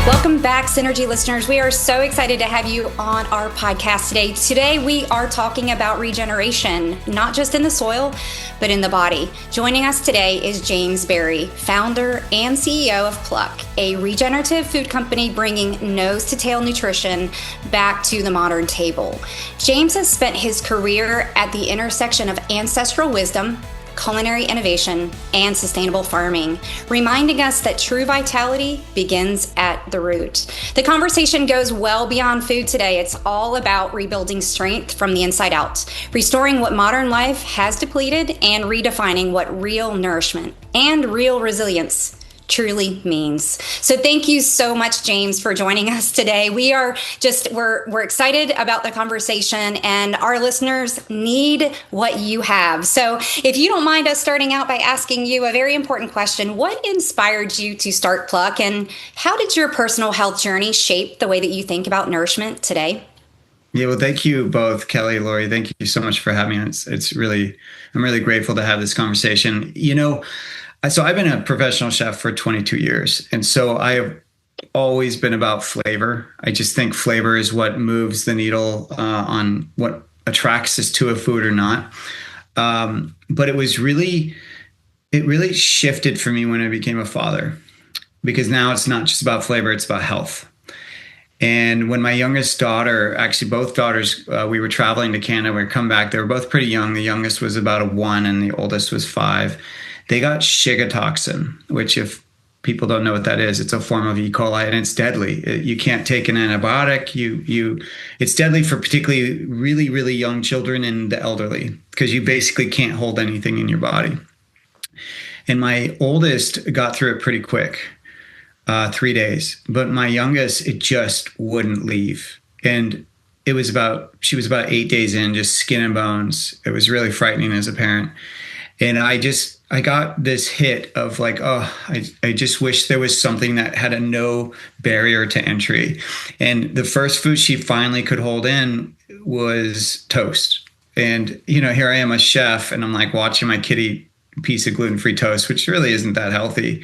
Welcome back, Synergee listeners. We are so excited to have you on our podcast today. Today, we are talking about regeneration, not just in the soil, but in the body. Joining us today is James Berry, founder and CEO of Pluck, a regenerative food company bringing nose-to-tail nutrition back to the modern table. James has spent his career at the intersection of ancestral wisdom, culinary innovation, and sustainable farming, reminding us that true vitality begins at the root. The conversation goes well beyond food today. It's all about rebuilding strength from the inside out, restoring what modern life has depleted, and redefining what real nourishment and real resilience truly means. So thank you so much, James, for joining us today. We're excited about the conversation, and our listeners need what you have. So if you don't mind us starting out by asking you a very important question, what inspired you to start Pluck, and how did your personal health journey shape the way that you think about nourishment today? Yeah, well, thank you both, Kelly, Lori. Thank you so much for having me. I'm really grateful to have this conversation. So I've been a professional chef for 22 years. And so I have always been about flavor. I just think flavor is what moves the needle on what attracts us to a food or not. But it really shifted for me when I became a father, because now it's not just about flavor, it's about health. And when my youngest daughter, actually both daughters, we were traveling to Canada, we come back, they were both pretty young. The youngest was about a 1 and the oldest was 5. They got Shiga toxin, which, if people don't know what that is, it's a form of E. coli and it's deadly. You can't take an antibiotic. It's deadly for particularly really, really young children and the elderly, because you basically can't hold anything in your body. And my oldest got through it pretty quick, 3 days. But my youngest, it just wouldn't leave. And she was about 8 days in, just skin and bones. It was really frightening as a parent. And I got this hit of like, I just wish there was something that had a no barrier to entry. And the first food she finally could hold in was toast. And, here I am, a chef, and I'm like watching my kid eat a piece of gluten-free toast, which really isn't that healthy.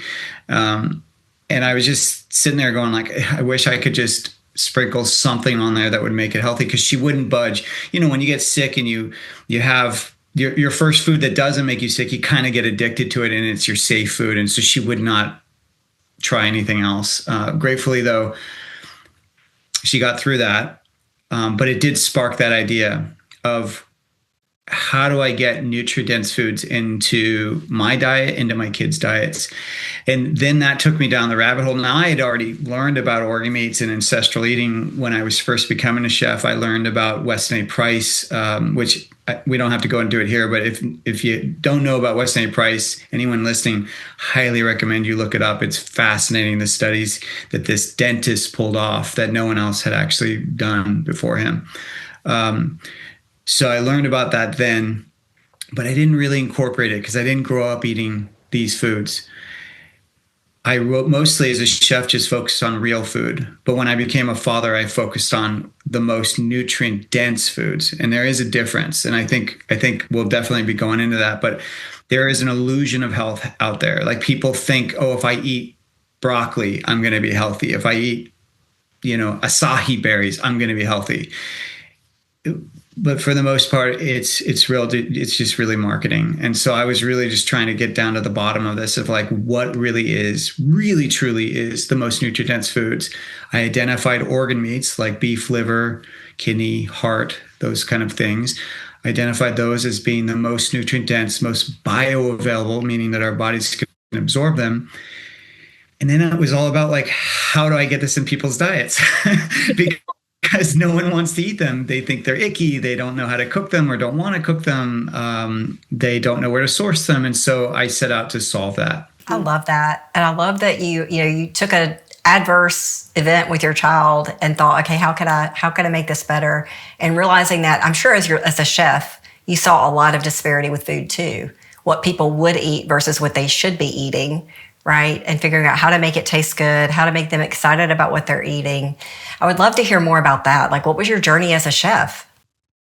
And I was just sitting there going like, I wish I could just sprinkle something on there that would make it healthy, because she wouldn't budge. When you get sick and you have your first food that doesn't make you sick, you kind of get addicted to it, and it's your safe food. And so she would not try anything else. Gratefully, though, she got through that. But it did spark that idea of, how do I get nutrient-dense foods into my diet, into my kids' diets? And then that took me down the rabbit hole. Now, I had already learned about organ meats and ancestral eating when I was first becoming a chef. I learned about Weston A. Price, which we don't have to go and do it here. But if you don't know about Weston A. Price, anyone listening, highly recommend you look it up. It's fascinating, the studies that this dentist pulled off that no one else had actually done before him. So I learned about that then, but I didn't really incorporate it because I didn't grow up eating these foods. I mostly, as a chef, just focused on real food. But when I became a father, I focused on the most nutrient-dense foods. And there is a difference. And I think we'll definitely be going into that. But there is an illusion of health out there. Like, people think, if I eat broccoli, I'm going to be healthy. If I eat, acai berries, I'm going to be healthy. But for the most part, it's just really marketing. And so I was really just trying to get down to the bottom of this, of like, what really truly is the most nutrient-dense foods. I identified organ meats like beef liver, kidney, heart, those kind of things. I identified those as being the most nutrient-dense, most bioavailable, meaning that our bodies can absorb them. And then it was all about like, how do I get this in people's diets? Because no one wants to eat them. They think they're icky. They don't know how to cook them or don't want to cook them. They don't know where to source them. And so I set out to solve that. I love that. And I love that you took an adverse event with your child and thought, okay, how can I make this better? And realizing that, I'm sure as a chef, you saw a lot of disparity with food too. What people would eat versus what they should be eating, right? And figuring out how to make it taste good, how to make them excited about what they're eating. I would love to hear more about that. Like, what was your journey as a chef?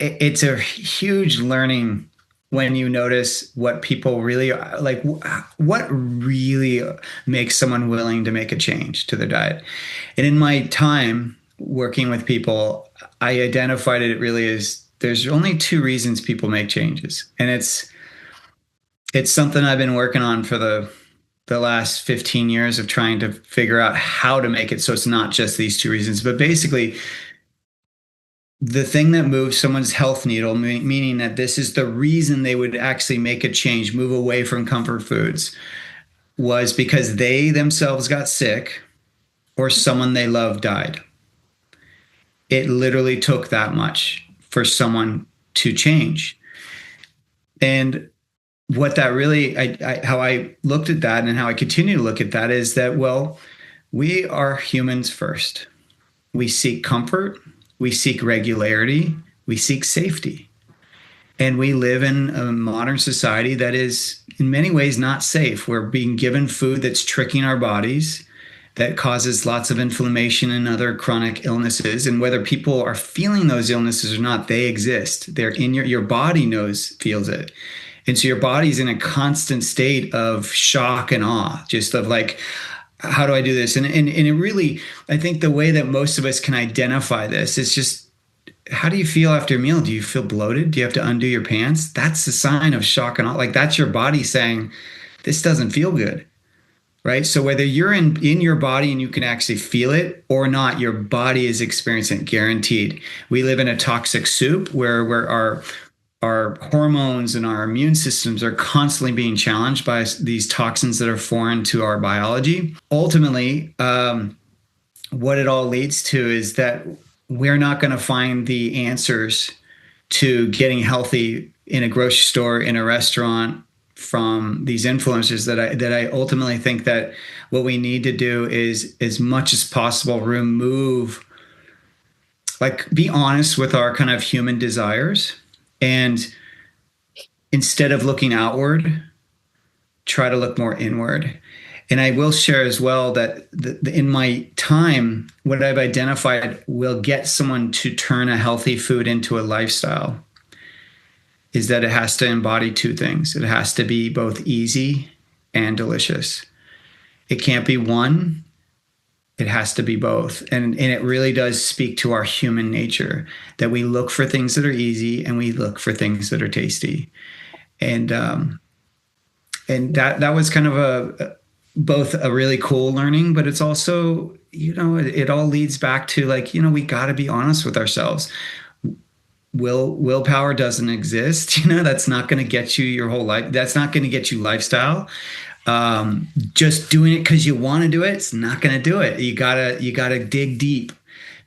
It's a huge learning when you notice what people really like, what really makes someone willing to make a change to their diet. And in my time working with people, I identified it really as there's only two reasons people make changes. And it's something I've been working on for the last 15 years of trying to figure out how to make it so it's not just these two reasons. But basically, the thing that moves someone's health needle, meaning that this is the reason they would actually make a change, move away from comfort foods, was because they themselves got sick or someone they love died. It literally took that much for someone to change. And what that really, how I looked at that and how I continue to look at that is that, well, we are humans first. We seek comfort, we seek regularity, we seek safety. And we live in a modern society that is in many ways not safe. We're being given food that's tricking our bodies, that causes lots of inflammation and other chronic illnesses. And whether people are feeling those illnesses or not, they exist. They're in your body feels it. And so your body's in a constant state of shock and awe, just of like, how do I do this? And it really, I think the way that most of us can identify this is just, how do you feel after a meal? Do you feel bloated? Do you have to undo your pants? That's a sign of shock and awe. Like, that's your body saying, this doesn't feel good, right? So whether you're in your body and you can actually feel it or not, your body is experiencing it, guaranteed. We live in a toxic soup where our hormones and our immune systems are constantly being challenged by these toxins that are foreign to our biology. Ultimately, what it all leads to is that we're not going to find the answers to getting healthy in a grocery store, in a restaurant, from these influencers. That I ultimately think that what we need to do is, as much as possible, remove, like, be honest with our kind of human desires. And instead of looking outward, try to look more inward. And I will share as well that in my time, what I've identified will get someone to turn a healthy food into a lifestyle is that it has to embody two things. It has to be both easy and delicious. It can't be one. It has to be both. And it really does speak to our human nature, that we look for things that are easy and we look for things that are tasty. And that was kind of both a really cool learning, but it's also, it all leads back to, like, we got to be honest with ourselves. Willpower doesn't exist. That's not going to get you your whole life. That's not going to get you lifestyle. Just doing it because you want to do it, it's not going to do it. You gotta dig deep,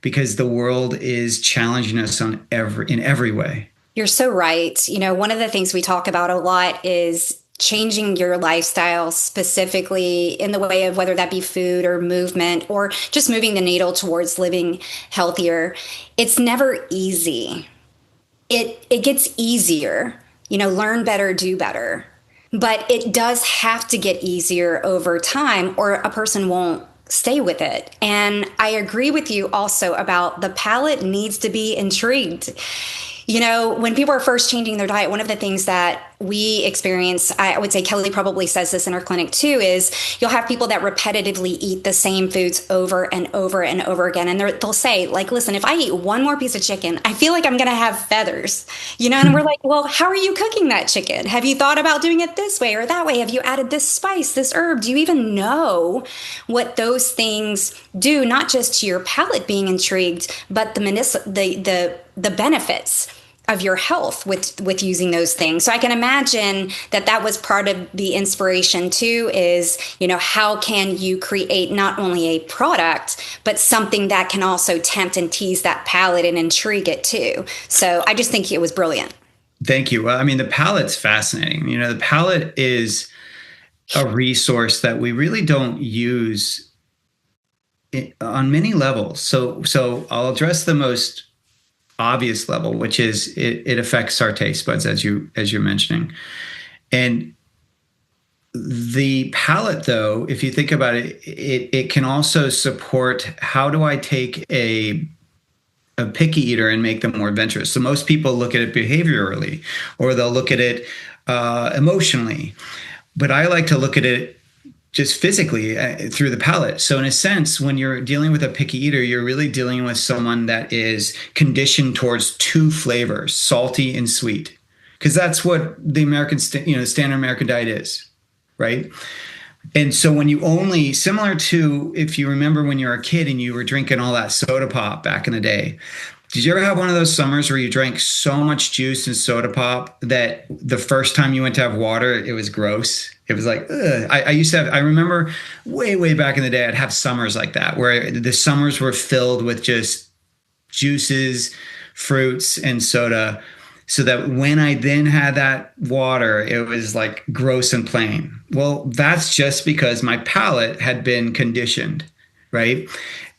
because the world is challenging us in every way. You're so right. One of the things we talk about a lot is changing your lifestyle, specifically in the way of whether that be food or movement or just moving the needle towards living healthier. It's never easy. It gets easier, learn better, do better. But it does have to get easier over time, or a person won't stay with it. And I agree with you also about the palate needs to be intrigued. When people are first changing their diet, one of the things that we experience, I would say Kelly probably says this in her clinic too, is you'll have people that repetitively eat the same foods over and over and over again. And they'll say, like, listen, if I eat one more piece of chicken, I feel like I'm going to have feathers, and we're like, well, how are you cooking that chicken? Have you thought about doing it this way or that way? Have you added this spice, this herb? Do you even know what those things do? Not just to your palate being intrigued, but the benefits of your health with using those things. So I can imagine that was part of the inspiration too, is, how can you create not only a product, but something that can also tempt and tease that palate and intrigue it too. So I just think it was brilliant. Thank you. Well, I mean, the palate's fascinating. The palate is a resource that we really don't use on many levels. So I'll address the most obvious level, which is it affects our taste buds, as you're mentioning. And the palate, though, if you think about it, it can also support, how do I take a a picky eater and make them more adventurous. So most people look at it behaviorally, or they'll look at it emotionally. But I like to look at it just physically through the palate. So in a sense, when you're dealing with a picky eater, you're really dealing with someone that is conditioned towards two flavors, salty and sweet, because that's what the American, standard American diet is, right? And so when you only, similar to if you remember when you were a kid and you were drinking all that soda pop back in the day, did you ever have one of those summers where you drank so much juice and soda pop that the first time you went to have water, it was gross? It was like, ugh. I remember way back in the day, I'd have summers like that, where the summers were filled with just juices, fruits, and soda. So that when I then had that water, it was like gross and plain. Well, that's just because my palate had been conditioned, right?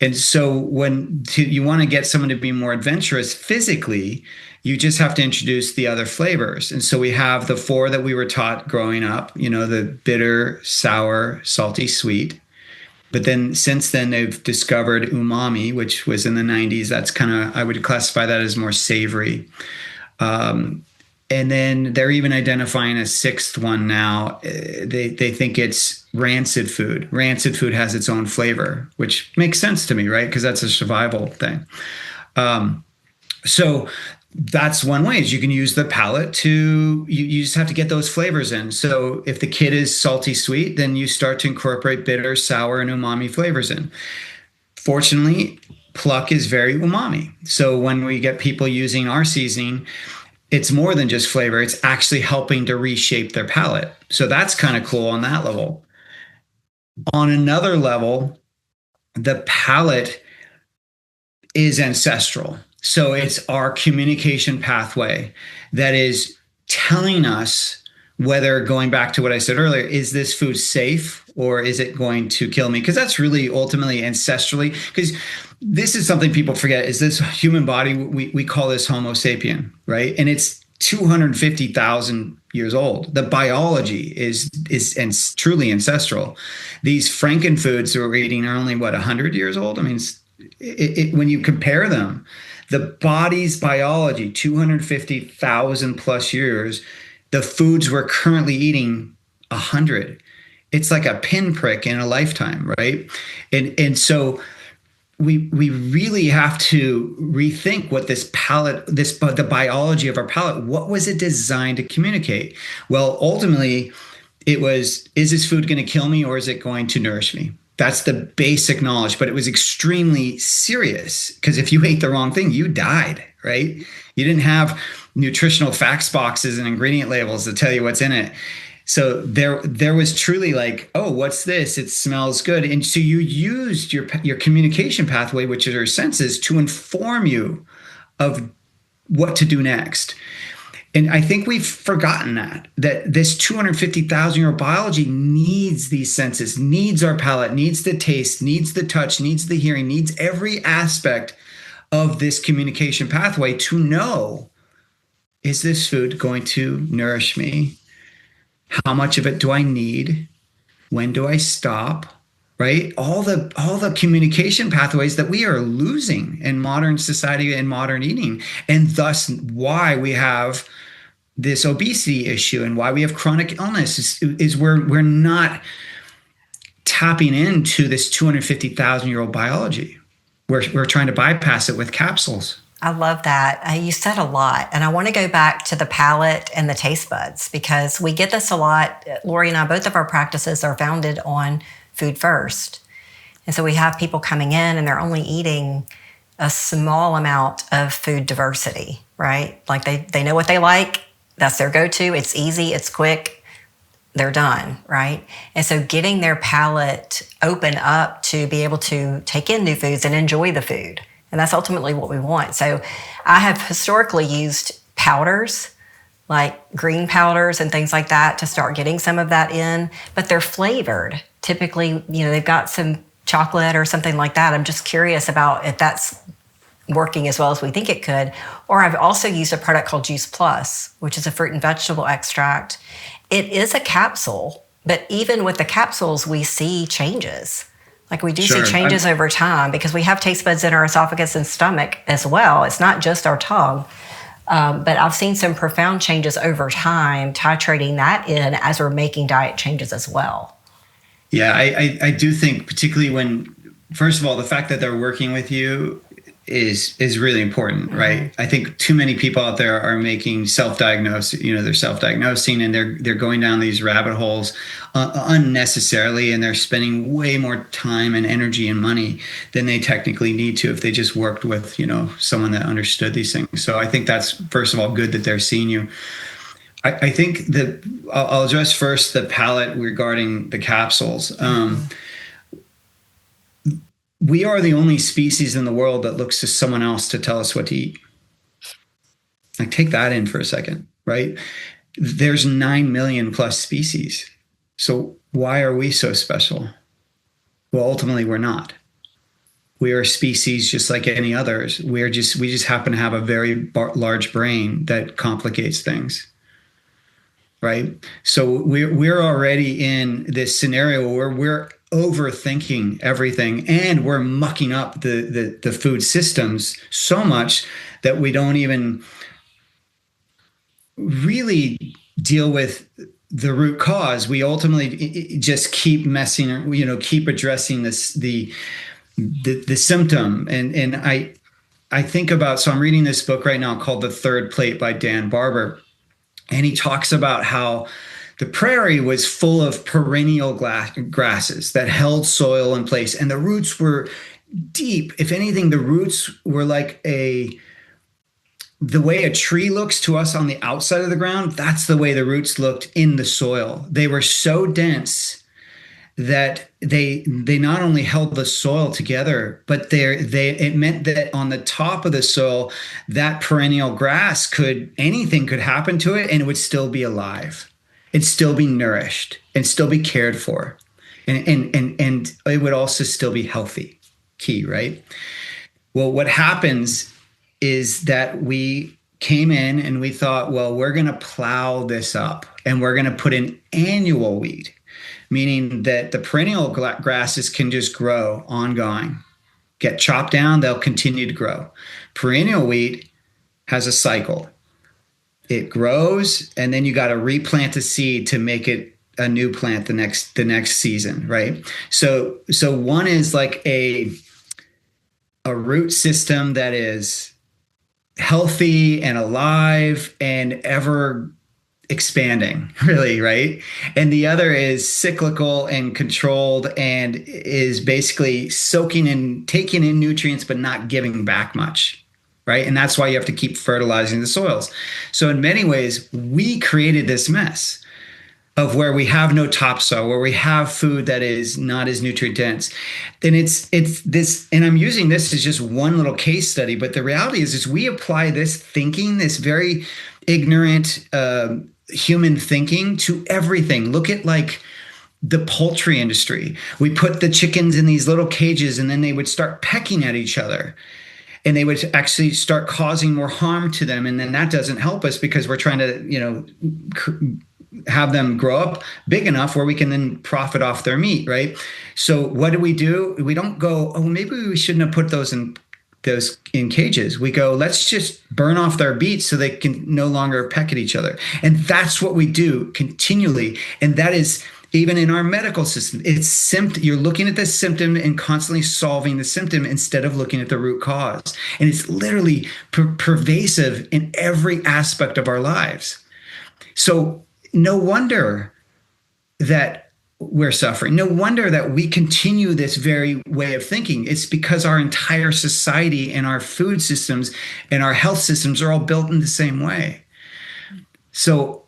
And so when you want to get someone to be more adventurous physically, you just have to introduce the other flavors. And so we have the four that we were taught growing up, the bitter, sour, salty, sweet. But then since then, they've discovered umami, which was in the 90s. That's I would classify that as more savory. And then they're even identifying a sixth one now. They think it's rancid food. Rancid food has its own flavor, which makes sense to me, right? Because that's a survival thing. So that's one way, is you can use the palate to, you just have to get those flavors in. So if the kid is salty sweet, then you start to incorporate bitter, sour, and umami flavors in. Fortunately, pluck is very umami. So when we get people using our seasoning, it's more than just flavor. It's actually helping to reshape their palate. So that's kind of cool on that level. On another level, the palate is ancestral. So it's our communication pathway that is telling us whether, going back to what I said earlier, is this food safe or is it going to kill me? Because that's really ultimately ancestrally, because this is something people forget, is this human body, we call this Homo sapien, right? And it's 250,000 years old. The biology is truly ancestral. These frankenfoods that we're eating are only, 100 years old? I mean, when you compare them, the body's biology, 250,000 plus years, the foods we're currently eating, 100. It's like a pinprick in a lifetime, right? And so we really have to rethink what this palate, the biology of our palate, what was it designed to communicate? Well, ultimately, it was, is this food going to kill me or is it going to nourish me? That's the basic knowledge, but it was extremely serious, because if you ate the wrong thing, you died, right? You didn't have nutritional facts boxes and ingredient labels to tell you what's in it. So there was truly like, oh, what's this? It smells good. And so you used your communication pathway, which is your senses, to inform you of what to do next. And I think we've forgotten that this 250,000-year-old biology needs these senses, needs our palate, needs the taste, needs the touch, needs the hearing, needs every aspect of this communication pathway to know, is this food going to nourish me? How much of it do I need? When do I stop? Right? All the communication pathways that we are losing in modern society and modern eating, and thus why we have this obesity issue and why we have chronic illness is we're not tapping into this 250,000-year-old biology. We're trying to bypass it with capsules. I love that. You said a lot. And I want to go back to the palate and the taste buds, because we get this a lot. Lori and I, both of our practices are founded on food first. And so we have people coming in and they're only eating a small amount of food diversity, right? Like they know what they like. That's their go-to. It's easy. It's quick. They're done, right? And so getting their palate open up to be able to take in new foods and enjoy the food. And that's ultimately what we want. So I have historically used powders, like green powders and things like that, to start getting some of that in, but they're flavored. Typically, they've got some chocolate or something like that. I'm just curious about if that's working as well as we think it could. Or I've also used a product called Juice Plus, which is a fruit and vegetable extract. It is a capsule, but even with the capsules, we see changes. Like we do Sure. see changes over time because we have taste buds in our esophagus and stomach as well. It's not just our tongue. But I've seen some profound changes over time, titrating that in as we're making diet changes as well. Yeah, I do think particularly when, first of all, the fact that they're working with you is really important, right? I think too many people out there are making self-diagnose, they're self-diagnosing and they're going down these rabbit holes unnecessarily, and they're spending way more time and energy and money than they technically need to if they just worked with, someone that understood these things. So I think that's, first of all, good that they're seeing you. I think that I'll address first the palate regarding the capsules. We are the only species in the world that looks to someone else to tell us what to eat. Like, take that in for a second, right? There's 9 million plus species. So why are we so special? Well, ultimately, we're not. We are a species just like any others. We just happen to have a very large brain that complicates things, right? So we're already in this scenario where we're overthinking everything, and we're mucking up the food systems so much that we don't even really deal with the root cause. We ultimately just keep messing, keep addressing the symptom. And I think about, so I'm reading this book right now called The Third Plate by Dan Barber, and he talks about how the prairie was full of perennial grasses that held soil in place, and the roots were deep. If anything, the roots were like the way a tree looks to us on the outside of the ground, that's the way the roots looked in the soil. They were so dense that they not only held the soil together, but it meant that on the top of the soil, that perennial grass anything could happen to it and it would still be alive. It'd still be nourished and still be cared for. And it would also still be healthy. Key, right? Well, what happens is that we came in and we thought, well, we're going to plow this up and we're going to put in annual wheat, meaning that the perennial grasses can just grow ongoing. Get chopped down, they'll continue to grow. Perennial wheat has a cycle. It grows, and then you got to replant a seed to make it a new plant the next season, right? So one is like a root system that is healthy and alive and ever expanding, really, right? And the other is cyclical and controlled and is basically soaking in, taking in nutrients, but not giving back much. Right. And that's why you have to keep fertilizing the soils. So in many ways, we created this mess of where we have no topsoil, where we have food that is not as nutrient dense. And it's this, and I'm using this as just one little case study, but the reality is we apply this thinking, this very ignorant human thinking to everything. Look at like the poultry industry. We put the chickens in these little cages and then they would start pecking at each other. And they would actually start causing more harm to them. And then that doesn't help us because we're trying to, have them grow up big enough where we can then profit off their meat, right? So what do? We don't go, oh, maybe we shouldn't have put those in cages. We go, let's just burn off their beats so they can no longer peck at each other. And that's what we do continually. And that is, even in our medical system, you're looking at the symptom and constantly solving the symptom instead of looking at the root cause. And it's literally pervasive in every aspect of our lives. So no wonder that we're suffering. No wonder that we continue this very way of thinking. It's because our entire society and our food systems and our health systems are all built in the same way. So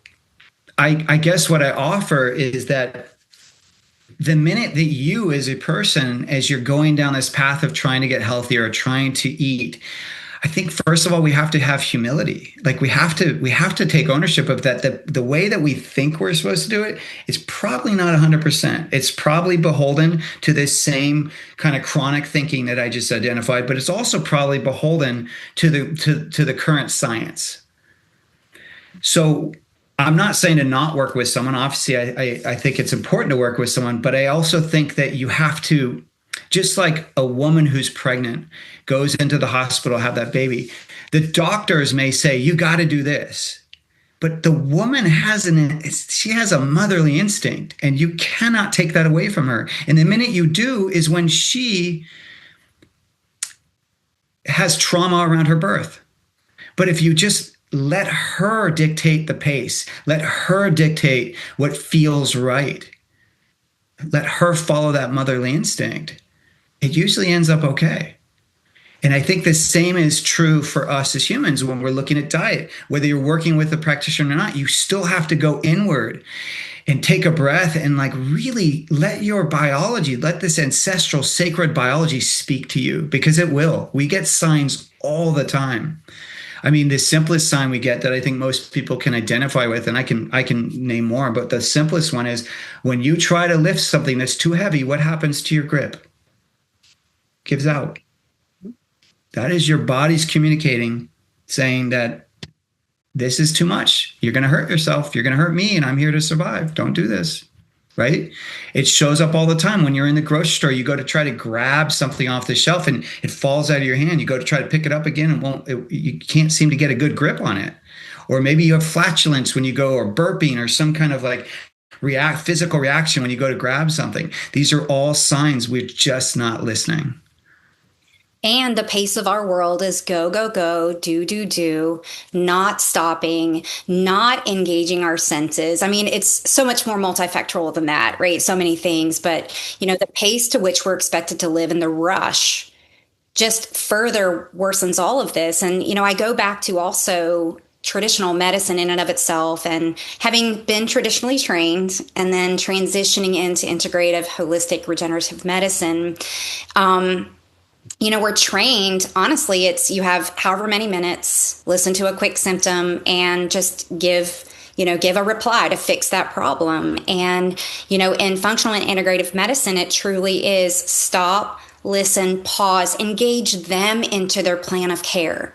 I guess what I offer is that the minute that you as a person, as you're going down this path of trying to get healthier or trying to eat, I think first of all, we have to have humility. Like we have to take ownership of that. The way that we think we're supposed to do it is probably not 100%. It's probably beholden to this same kind of chronic thinking that I just identified, but it's also probably beholden to the current science. So I'm not saying to not work with someone. Obviously, I think it's important to work with someone, but I also think that you have to Just like a woman who's pregnant goes into the hospital, have that baby, the doctors may say, you got to do this. But the woman she has a motherly instinct, and you cannot take that away from her. And the minute you do is when she has trauma around her birth. But if you just let her dictate the pace, let her dictate what feels right, let her follow that motherly instinct, it usually ends up okay. And I think the same is true for us as humans when we're looking at diet. Whether you're working with a practitioner or not, you still have to go inward and take a breath and like really let your biology, let this ancestral sacred biology speak to you, because it will. We get signs all the time. I mean, the simplest sign we get that I think most people can identify with, and I can name more, but the simplest one is when you try to lift something that's too heavy, what happens to your grip? Gives out. That is your body's communicating, saying that this is too much. You're going to hurt yourself. You're going to hurt me, and I'm here to survive. Don't do this, right? It shows up all the time. When you're in the grocery store, you go to try to grab something off the shelf, and it falls out of your hand. You go to try to pick it up again, and you can't seem to get a good grip on it. Or maybe you have flatulence when you go, or burping, or some kind of like physical reaction when you go to grab something. These are all signs we're just not listening. And the pace of our world is go, go, go, do, do, do, not stopping, not engaging our senses. I mean, it's so much more multifactorial than that, right? So many things. But, you know, the pace to which we're expected to live in the rush just further worsens all of this. And, you know, I go back to also traditional medicine in and of itself, and having been traditionally trained and then transitioning into integrative, holistic, regenerative medicine, you know, we're trained, honestly, it's you have however many minutes, listen to a quick symptom and just give a reply to fix that problem. And, you know, in functional and integrative medicine, it truly is stop, listen, pause, engage them into their plan of care.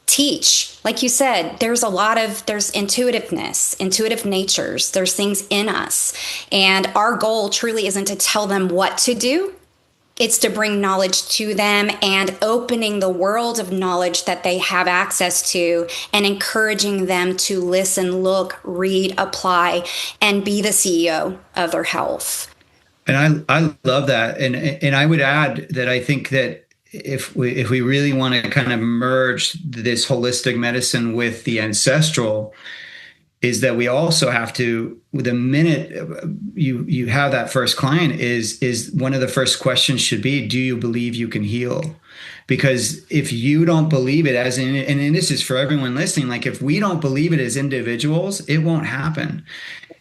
Teach, like you said, there's intuitiveness, intuitive natures, there's things in us. And our goal truly isn't to tell them what to do. It's to bring knowledge to them and opening the world of knowledge that they have access to and encouraging them to listen, look, read, apply, and be the CEO of their health. And I love that. And I would add that I think that if we really want to kind of merge this holistic medicine with the ancestral, is that we also have to, the minute you have that first client, is one of the first questions should be, do you believe you can heal? Because if you don't believe it and this is for everyone listening, like if we don't believe it as individuals, it won't happen.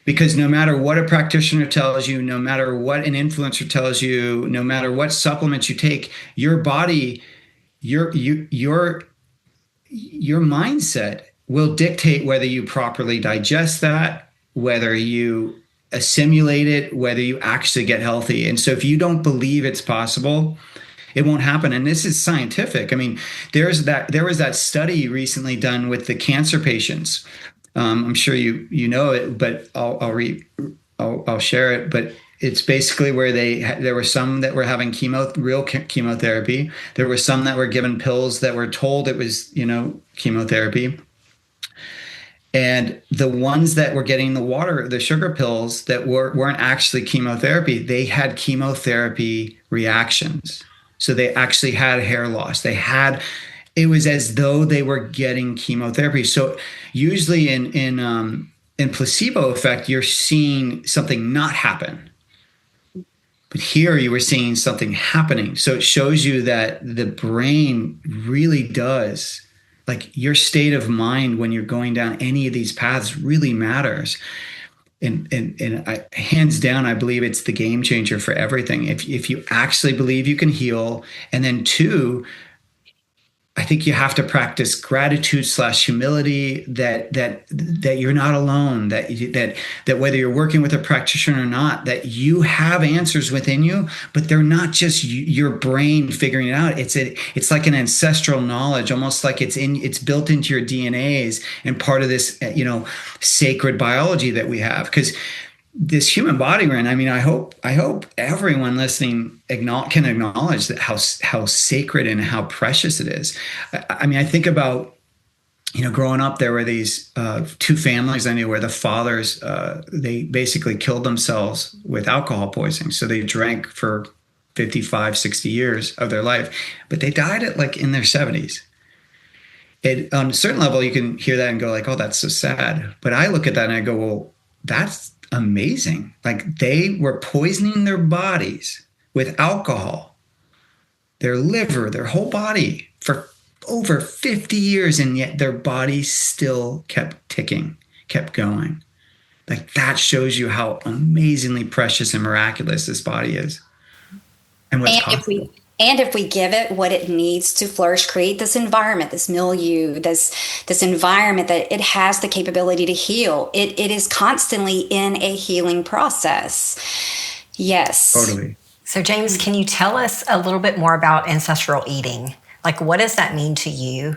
Because no matter what a practitioner tells you, no matter what an influencer tells you, no matter what supplements you take, your body, your mindset will dictate whether you properly digest that, whether you assimilate it, whether you actually get healthy. And so if you don't believe it's possible, it won't happen. And this is scientific. I mean, there was that study recently done with the cancer patients. I'm sure you know it, but I'll share it. But it's basically where there were some that were having real chemotherapy. There were some that were given pills that were told it was, chemotherapy. And the ones that were getting the sugar pills that weren't actually chemotherapy, they had chemotherapy reactions. So they actually had hair loss. It was as though they were getting chemotherapy. So usually in placebo effect, you're seeing something not happen. But here you were seeing something happening. So it shows you that the brain really does, like your state of mind when you're going down any of these paths really matters. And hands down, I believe it's the game changer for everything. If you actually believe you can heal, and then two, I think you have to practice gratitude / humility that you're not alone, that whether you're working with a practitioner or not, that you have answers within you, but they're not just your brain figuring it out. It's like an ancestral knowledge, almost like it's built into your DNAs and part of this, sacred biology that we have. Because this human body we're in, I mean, I hope everyone listening can acknowledge that how sacred and how precious it is. I mean, I think about, growing up, there were these two families I knew where the fathers, they basically killed themselves with alcohol poisoning. So they drank for 55, 60 years of their life, but they died at like in their 70s. On a certain level, you can hear that and go like, oh, that's so sad. But I look at that and I go, well, that's amazing. Like they were poisoning their bodies with alcohol, their liver, their whole body for over 50 years. And yet their body still kept ticking, kept going. Like that shows you how amazingly precious and miraculous this body is. And what's possible. And if we give it what it needs to flourish, create this environment, this milieu, this environment that it has the capability to heal, it is constantly in a healing process. Yes. Totally. So James, can you tell us a little bit more about ancestral eating? Like, what does that mean to you?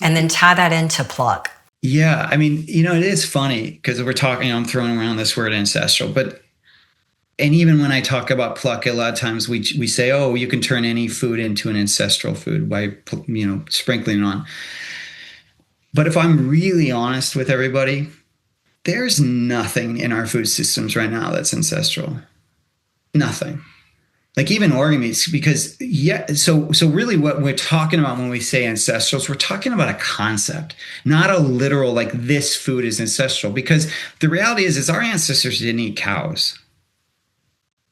And then tie that into pluck. Yeah. I mean, it is funny because we're talking, I'm throwing around this word ancestral, and even when I talk about pluck, a lot of times we say, oh, you can turn any food into an ancestral food by, sprinkling it on. But if I'm really honest with everybody, there's nothing in our food systems right now that's ancestral. Nothing. Like even organ meats, because so really what we're talking about when we say ancestrals, we're talking about a concept, not a literal, like this food is ancestral, because the reality is our ancestors didn't eat cows.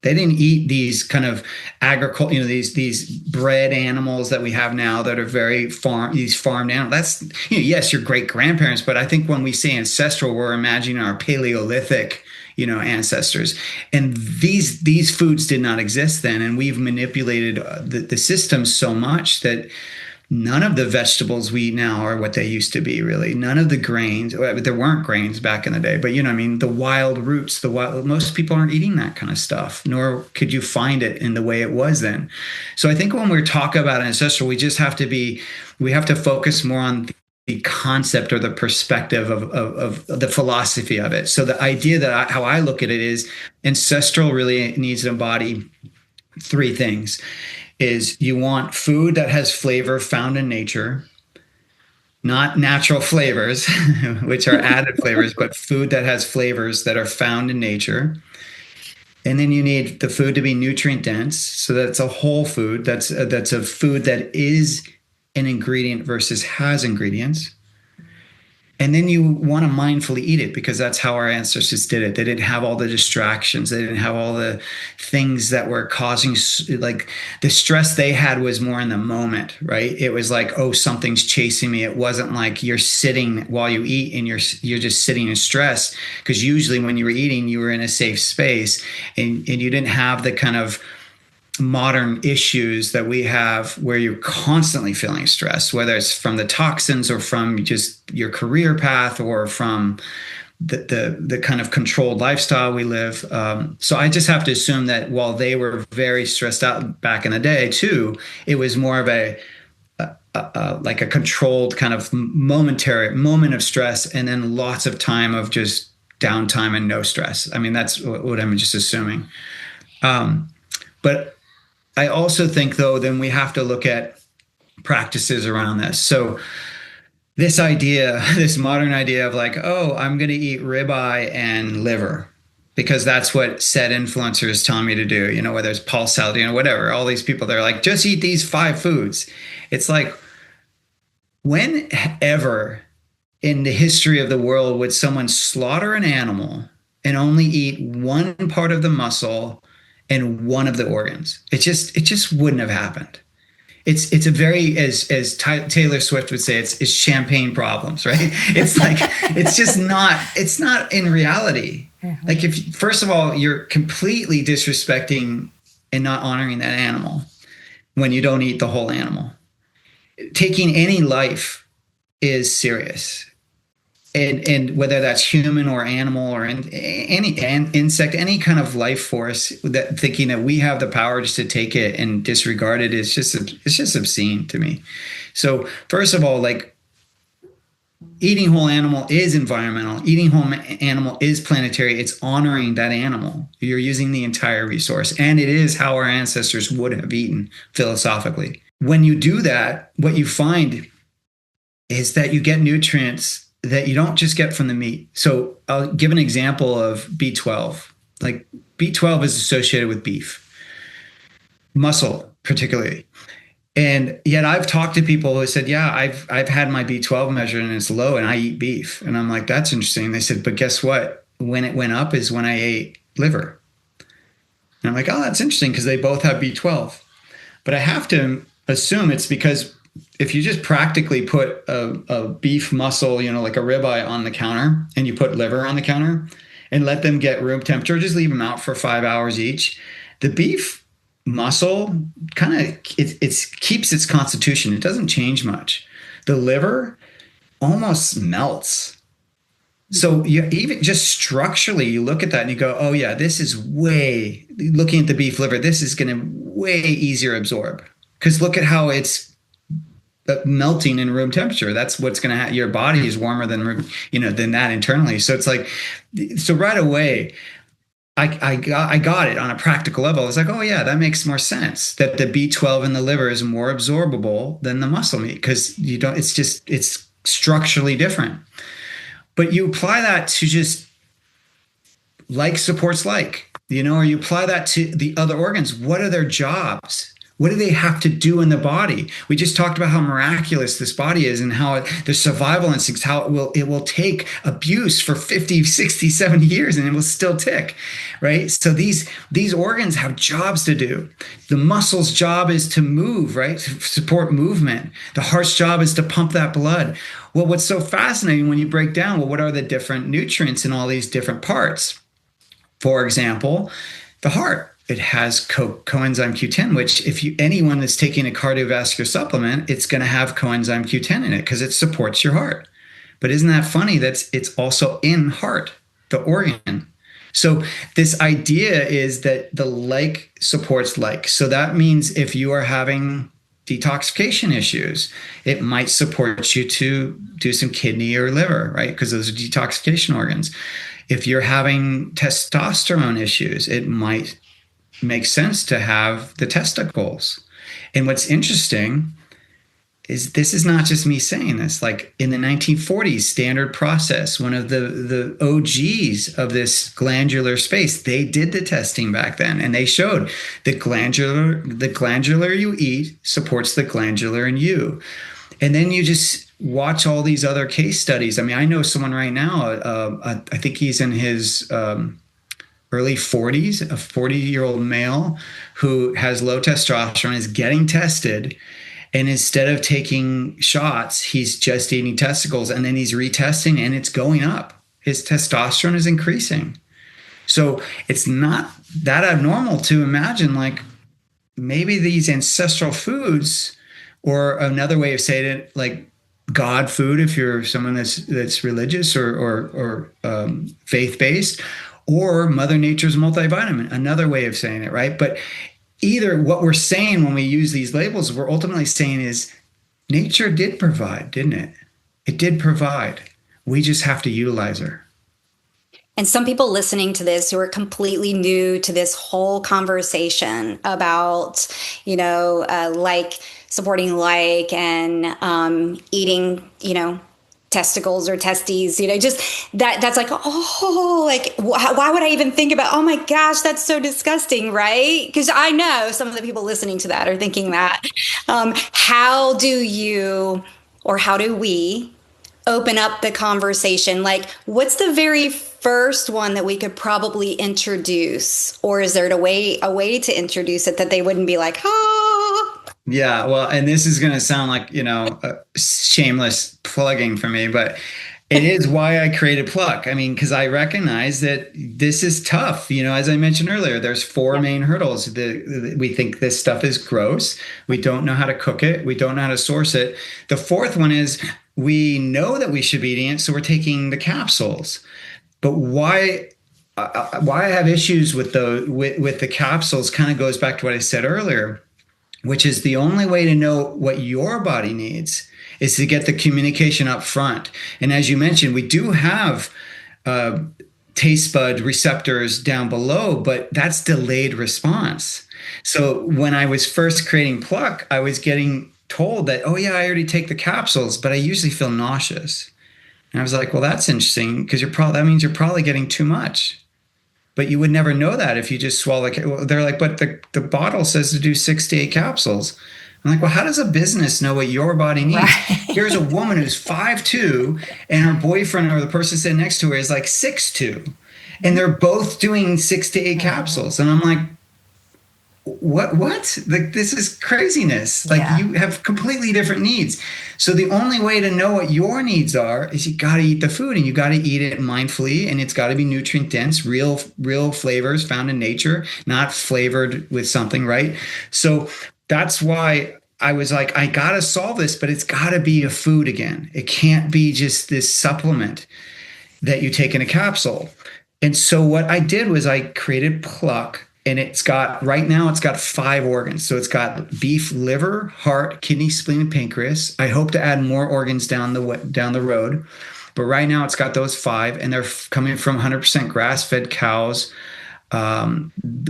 They didn't eat these kind of agriculture, these bred animals that we have now that are very farmed animals. That's, yes, your great grandparents, but I think when we say ancestral, we're imagining our Paleolithic, ancestors. And these foods did not exist then. And we've manipulated the system so much that none of the vegetables we eat now are what they used to be, really. None of the grains, there weren't grains back in the day, but the wild roots, most people aren't eating that kind of stuff, nor could you find it in the way it was then. So I think when we talk about ancestral, we have to focus more on the concept or the perspective of the philosophy of it. So the idea that how I look at it is ancestral really needs to embody three things. Is you want food that has flavor found in nature, not natural flavors, which are added flavors, but food that has flavors that are found in nature. And then you need the food to be nutrient dense. So that's a whole food. That's a food that is an ingredient versus has ingredients. And then you want to mindfully eat it because that's how our ancestors did it. They didn't have all the distractions. They didn't have all the things that were causing, like the stress they had was more in the moment, right? It was like, oh, something's chasing me. It wasn't like you're sitting while you eat and you're just sitting in stress. Because usually when you were eating, you were in a safe space and you didn't have the kind of modern issues that we have where you're constantly feeling stress, whether it's from the toxins or from just your career path or from the kind of controlled lifestyle we live. So I just have to assume that while they were very stressed out back in the day too, it was more of like a controlled kind of momentary moment of stress and then lots of time of just downtime and no stress. I mean, that's what I'm just assuming. But I also think, though, then we have to look at practices around this. So this modern idea of like, oh, I'm going to eat ribeye and liver because that's what said influencers tell me to do, whether it's Paul Saladino, whatever, all these people, they're like, just eat these 5 foods. It's like, whenever in the history of the world would someone slaughter an animal and only eat one part of the muscle and one of the organs? It just wouldn't have happened. It's a very, as Taylor Swift would say, it's champagne problems, right? It's like, it's not in reality. Mm-hmm. Like if, first of all, you're completely disrespecting and not honoring that animal when you don't eat the whole animal. Taking any life is serious. And whether that's human or animal or any insect, any kind of life force, that thinking that we have the power just to take it and disregard it is just obscene to me. So first of all, like eating whole animal is environmental. Eating whole animal is planetary. It's honoring that animal. You're using the entire resource. And it is how our ancestors would have eaten philosophically. When you do that, what you find is that you get nutrients that you don't just get from the meat. So I'll give an example of B12. Like B12 is associated with beef, muscle particularly. And yet I've talked to people who said, yeah, I've had my B12 measured and it's low and I eat beef. And I'm like, that's interesting. They said, but guess what? When it went up is when I ate liver. And I'm like, oh, that's interesting because they both have B12. But I have to assume it's because if you just practically put a beef muscle, like a ribeye on the counter and you put liver on the counter and let them get room temperature, just leave them out for 5 hours each, the beef muscle kind of it keeps its constitution. It doesn't change much. The liver almost melts. So you even just structurally, you look at that and you go, oh yeah, this is looking at the beef liver, this is going to way easier absorb. Because look at how it's melting in room temperature. That's what's going to happen. Your body is warmer than that internally. So it's like, so right away, I got it on a practical level. I was like, oh yeah, that makes more sense that the B12 in the liver is more absorbable than the muscle meat because it's structurally different. But you apply that to just like supports like, or you apply that to the other organs. What are their jobs? What do they have to do in the body? We just talked about how miraculous this body is and how the survival instincts, how it will take abuse for 50, 60, 70 years and it will still tick, right? So these organs have jobs to do. The muscle's job is to move, right? To support movement. The heart's job is to pump that blood. Well, what's so fascinating when you break down, what are the different nutrients in all these different parts? For example, the heart. It has coenzyme Q10, which anyone that's taking a cardiovascular supplement, it's going to have coenzyme Q10 in it because it supports your heart. But isn't that funny that it's also in heart, the organ? So this idea is that the like supports like. So that means if you are having detoxification issues, it might support you to do some kidney or liver, right? Because those are detoxification organs. If you're having testosterone issues, it might makes sense to have the testicles. And what's interesting is this is not just me saying this. Like in the 1940s, Standard Process, one of the OGs of this glandular space, they did the testing back then, and they showed the glandular you eat supports the glandular in you. And then you just watch all these other case studies. I mean, I know someone right now, I think he's in his early 40s, a 40-year-old male who has low testosterone is getting tested. And instead of taking shots, he's just eating testicles and then he's retesting and it's going up. His testosterone is increasing. So it's not that abnormal to imagine like maybe these ancestral foods, or another way of saying it, like God food, if you're someone that's religious or faith-based, or Mother Nature's multivitamin, another way of saying it, right? But either what we're saying when we use these labels, we're ultimately saying is nature did provide, didn't it? It did provide. We just have to utilize her. And some people listening to this who are completely new to this whole conversation about, like supporting like and eating, testicles or testes, just that's like, oh, like, why would I even think about, oh my gosh, that's so disgusting, right? Because I know some of the people listening to that are thinking that. How do we open up the conversation? Like, what's the very first one that we could probably introduce? Or is there a way to introduce it that they wouldn't be like, Yeah, well, and this is going to sound like, a shameless plugging for me, but it is why I created Pluck. I mean, because I recognize that this is tough. As I mentioned earlier, there's four main hurdles. We think this stuff is gross. We don't know how to cook it. We don't know how to source it. The fourth one is we know that we should be eating it, so we're taking the capsules. But why I have issues with the capsules kind of goes back to what I said earlier. which is the only way to know what your body needs is to get the communication up front. And as you mentioned, we do have taste bud receptors down below, but that's delayed response. So when I was first creating Pluck, I was getting told that, oh yeah, I already take the capsules, but I usually feel nauseous. And I was like, well, that's interesting because that means you're probably getting too much. But you would never know that if you just swallow. They're like, but the bottle says to do 6 to 8 capsules. I'm like, well, how does a business know what your body needs? Right. Here's a woman who's 5'2", and her boyfriend or the person sitting next to her is like 6'2", and they're both doing 6 to 8 capsules. And I'm like, what? Like, this is craziness. Like, you have completely different needs. So the only way to know what your needs are is you got to eat the food, and you got to eat it mindfully, and it's got to be nutrient dense, real flavors found in nature, not flavored with something, right? So that's why I was like, I got to solve this, but it's got to be a food again. It can't be just this supplement that you take in a capsule. And so what I did was I created Pluck, and right now it's got 5 organs. So it's got beef liver, heart, kidney, spleen, and pancreas. I hope to add more organs down the road. But right now it's got those 5, and they're coming from 100% grass-fed cows.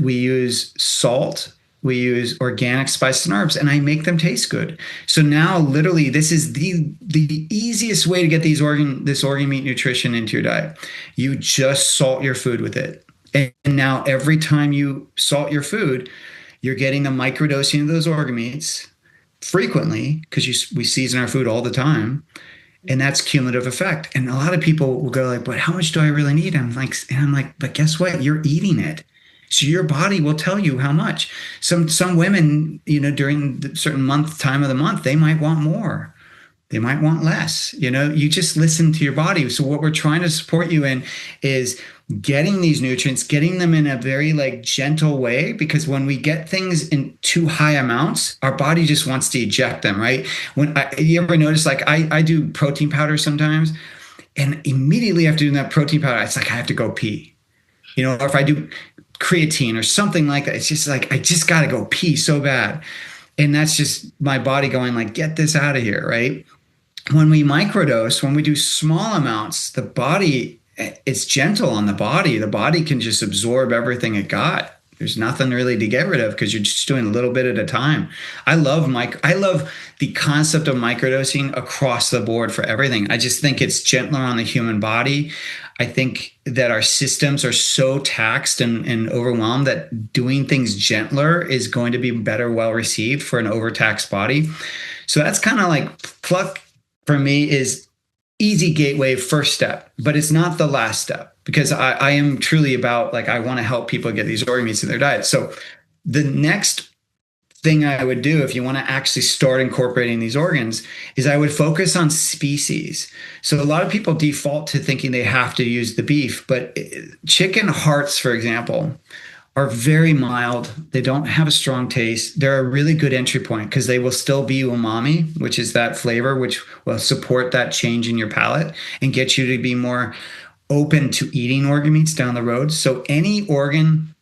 We use salt. We use organic spices and herbs, and I make them taste good. So now, literally, this is the easiest way to get this organ meat nutrition into your diet. You just salt your food with it. And now every time you salt your food, you're getting the microdosing of those organ meats frequently, because we season our food all the time. And that's cumulative effect. And a lot of people will go like, but how much do I really need? I'm like, but guess what? You're eating it. So your body will tell you how much. Some women, during the certain time of the month, they might want more. They might want less. You just listen to your body. So what we're trying to support you in is getting these nutrients, getting them in a very gentle way, because when we get things in too high amounts, our body just wants to eject them, right? You ever notice, I do protein powder sometimes, and immediately after doing that protein powder, it's like I have to go pee. Or if I do creatine or something like that, it's just like I just got to go pee so bad. And that's just my body going get this out of here, right? When we microdose, when we do small amounts, the body, it's gentle on the body. The body can just absorb everything it got. There's nothing really to get rid of because you're just doing a little bit at a time. I love the concept of microdosing across the board for everything. I just think it's gentler on the human body. I think that our systems are so taxed and overwhelmed that doing things gentler is going to be well received for an overtaxed body. So that's kind of Pluck for me is easy gateway, first step, but it's not the last step, because I am truly about I want to help people get these organ meats in their diet. So the next thing I would do if you want to actually start incorporating these organs is I would focus on species. So a lot of people default to thinking they have to use the beef, but chicken hearts, for example, are very mild. They don't have a strong taste. They're a really good entry point because they will still be umami, which is that flavor, which will support that change in your palate and get you to be more open to eating organ meats down the road. So any organ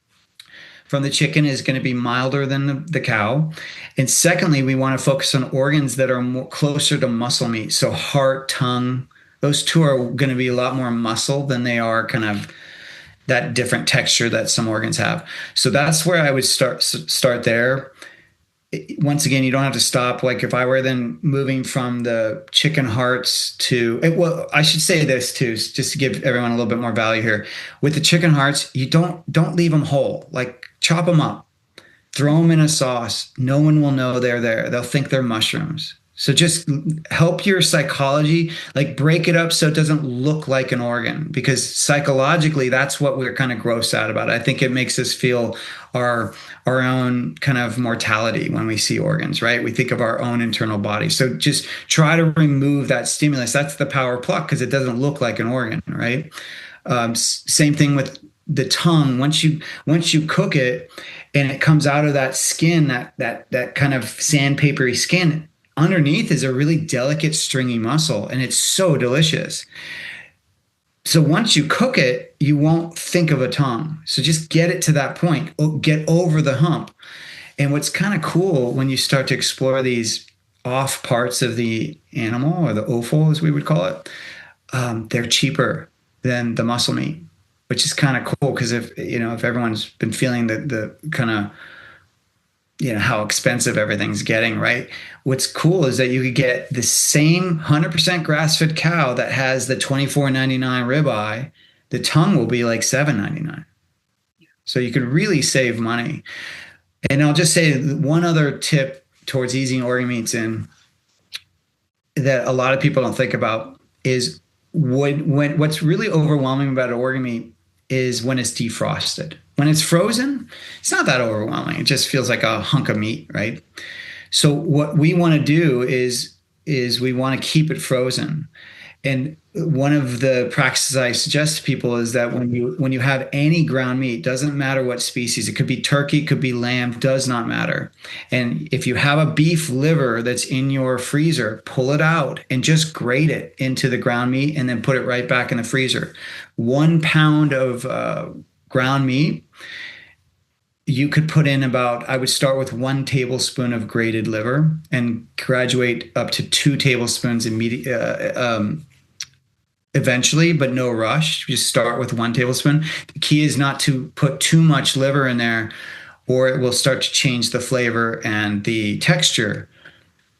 from the chicken is going to be milder than the cow. And secondly, we want to focus on organs that are closer to muscle meat. So heart, tongue, those two are going to be a lot more muscle than they are kind of that different texture that some organs have. So that's where I would start there. Once again, you don't have to stop. If I were then moving from the chicken hearts I should say this too, just to give everyone a little bit more value here. With the chicken hearts, you don't leave them whole. Chop them up, throw them in a sauce. No one will know they're there. They'll think they're mushrooms. So just help your psychology, break it up so it doesn't look like an organ, because psychologically, that's what we're kind of grossed out about. I think it makes us feel our own kind of mortality when we see organs, right? We think of our own internal body. So just try to remove that stimulus. That's the power of Pluck, because it doesn't look like an organ, right? Same thing with the tongue. Once you cook it and it comes out of that skin, that kind of sandpapery skin, underneath is a really delicate stringy muscle, and it's so delicious. So once you cook it, you won't think of a tongue. So just get it to that point, get over the hump. And what's kind of cool when you start to explore these off parts of the animal, or the offal, as we would call it, they're cheaper than the muscle meat, which is kind of cool because if everyone's been feeling the kind of how expensive everything's getting, right? What's cool is that you could get the same 100% grass-fed cow that has the $24.99 ribeye. The tongue will be like $7.99. So you could really save money. And I'll just say one other tip towards easing organ meats in that a lot of people don't think about is what's really overwhelming about an organ meat is when it's defrosted. When it's frozen, it's not that overwhelming. It just feels like a hunk of meat, right? So what we want to do is we want to keep it frozen. And one of the practices I suggest to people is that when you have any ground meat, doesn't matter what species, it could be turkey, it could be lamb, does not matter. And if you have a beef liver that's in your freezer, pull it out and just grate it into the ground meat and then put it right back in the freezer. 1 pound of ground meat, you could put in I would start with 1 tablespoon of grated liver and graduate up to 2 tablespoons eventually, but no rush. Just start with 1 tablespoon. The key is not to put too much liver in there, or it will start to change the flavor and the texture.